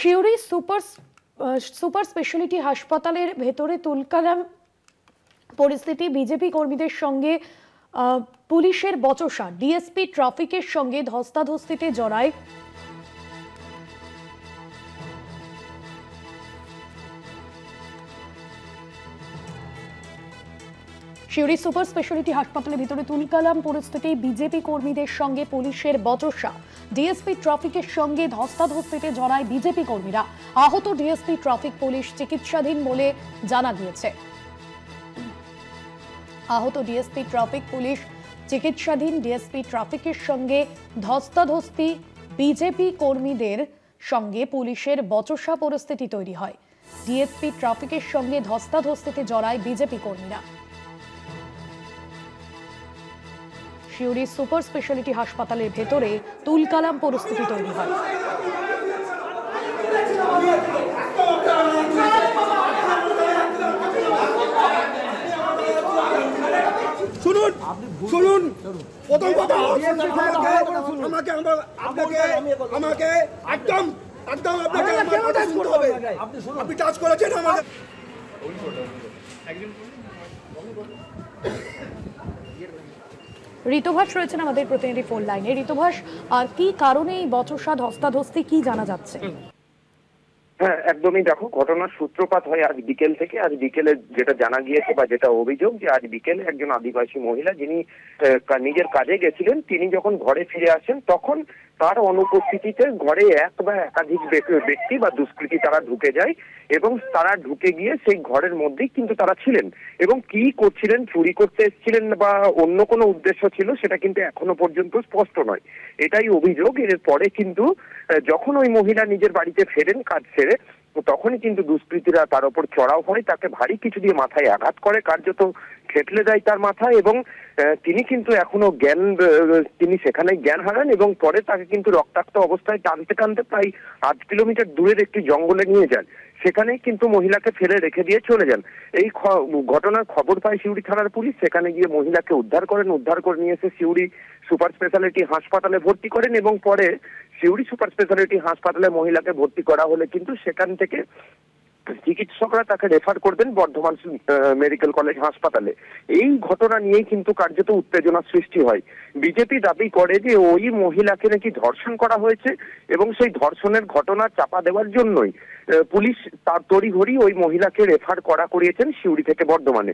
Suri super speciality হাসপাতালের ভেতরে তুলকালাম পরিস্থিতি। বিজেপি কর্মীদের সঙ্গে পুলিশের বচসা, ডিএসপি ট্রাফিকের সঙ্গে ধস্তাধস্তিতে জড়ায় সিউড়ি সুপার স্পেশালিটি হাসপাতালের ভিতরে তুলকালাম পরিস্থিতি। বিজেপি কর্মীদের সঙ্গে পুলিশের বচসা, ডিএসপি ট্রাফিকের সঙ্গে ধস্তাধস্তিতে জড়ায় বিজেপি কর্মীরা। আহত ডিএসপি ট্রাফিক পুলিশ চিকিৎসাধীন বলে জানা গিয়েছে। আহত ডিএসপি ট্রাফিক পুলিশ চিকিৎসাধীন। ডিএসপি ট্রাফিকের সঙ্গে ধস্তাধস্তি, বিজেপি কর্মীদের সঙ্গে পুলিশের বচসা পরিস্থিতি তৈরি হয়। ডিএসপি ট্রাফিকের সঙ্গে ধস্তাধস্তিতে জড়ায় বিজেপি কর্মীরা। সিউড়ি সুপার স্পেশালিটি হাসপাতালের ভেতরে তুলকালাম পরিস্থিতি তৈরি হয়। শুনুন শুনুন প্রথম কথা আমাকে একদম একদম আপনাকে আমার কথা শুনতে হবে। আপনি টাচ করেছেন আমাকে। ঋতুভাস রয়েছেন আমাদের প্রতিনিধি ফোন লাইনে। ঋতুভাস, আর কি কারণে এই বচসা ধস্তাধস্তি কি জানা যাচ্ছে? হ্যাঁ, একদমই। দেখো, ঘটনার সূত্রপাত হয় আজ বিকেল থেকে। আজ বিকেলে যেটা জানা গিয়েছে বা যেটা অভিযোগ, যে আজ বিকেলে একজন আদিবাসী মহিলা যিনি নিজের কাজে গেছিলেন, তিনি যখন ঘরে ফিরে আসেন তখন তার অনুপস্থিতিতে ঘরে এক বা একাধিক ব্যক্তি বা দুষ্কৃতী তারা ঢুকে যায় এবং তারা ঢুকে গিয়ে সেই ঘরের মধ্যেই কিন্তু তারা ছিলেন এবং কি করছিলেন, চুরি করতে এসেছিলেন বা অন্য কোনো উদ্দেশ্য ছিল সেটা কিন্তু এখনো পর্যন্ত স্পষ্ট নয়। এটাই অভিযোগ। এর পরে কিন্তু যখন ওই মহিলা নিজের বাড়িতে ফেরেন কাজ সেরে, তখনই কিন্তু দুষ্কৃতীরা তার উপর চড়াও হয়, তাকে ভারী কিছু দিয়ে মাথায় আঘাত করে, কার্যত খেটলে দেয় তার মাথায় এবং তিনি কিন্তু এখনো তিনি সেখানে জ্ঞান হারান এবং পরে তাকে কিন্তু রক্তাক্ত অবস্থায় টানতে টানতে প্রায় 8 কিলোমিটার দূরের একটি জঙ্গলে নিয়ে যান। সেখানেই কিন্তু মহিলাকে ফেলে রেখে দিয়ে চলে যান। এই ঘটনার খবর পায় সিউড়ি থানার পুলিশ। সেখানে গিয়ে মহিলাকে উদ্ধার করেন। উদ্ধার করে নিয়ে এসে সিউড়ি সুপার স্পেশালিটি হাসপাতালে ভর্তি করেন এবং পরে সিউড়ি সুপার স্পেশালিটি হাসপাতালে মহিলাকে ভর্তি করা হলে কিন্তু সেখান থেকে চিকিৎসকরা তাকে রেফার করবেন বর্ধমান মেডিকেল কলেজ হাসপাতালে। এই ঘটনা নিয়েই কিন্তু কার্যত উত্তেজনা সৃষ্টি হয়। বিজেপি দাবি করে যে ওই মহিলাকে নাকি ধর্ষণ করা হয়েছে এবং সেই ধর্ষণের ঘটনা চাপা দেওয়ার জন্যই পুলিশ তার তড়িঘড়ি ওই মহিলাকে রেফার করিয়েছেন সিউড়ি থেকে বর্ধমানে।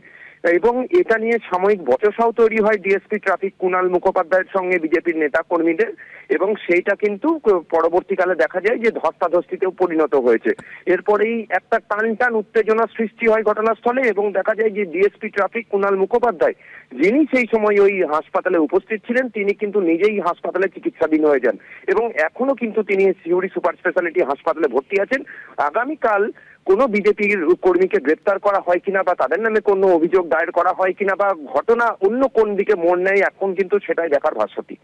এবং এটা নিয়ে সাময়িক বচসাও তৈরি হয় ডিএসপি ট্রাফিক কুণাল মুখোপাধ্যায়ের সঙ্গে বিজেপির নেতা কর্মীদের এবং সেইটা কিন্তু পরবর্তীকালে দেখা যায় যে ধস্তাধস্তিতেও পরিণত হয়েছে। এরপরেই একটা টান উত্তেজনা সৃষ্টি হয় ঘটনাস্থলে এবং দেখা যায় যে ডিএসপি ট্রাফিক কুণাল মুখোপাধ্যায়, যিনি সেই সময় ওই হাসপাতালে উপস্থিত ছিলেন, তিনি কিন্তু নিজেই হাসপাতালে চিকিৎসাধীন হয়ে যান এবং এখনো কিন্তু তিনি সিউড়ি সুপার স্পেশালিটি হাসপাতালে ভর্তি আছেন। আগামীকাল কোনো বিজেপির কর্মীকে গ্রেপ্তার করা হয় কিনা বা তাদের নামে কোনো অভিযোগ দায়ের করা হয় কিনা বা ঘটনা অন্য কোন দিকে মোড় নেয়, এখন কিন্তু সেটাই দেখার ভাস্বতী।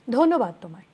ধন্যবাদ তোমায়।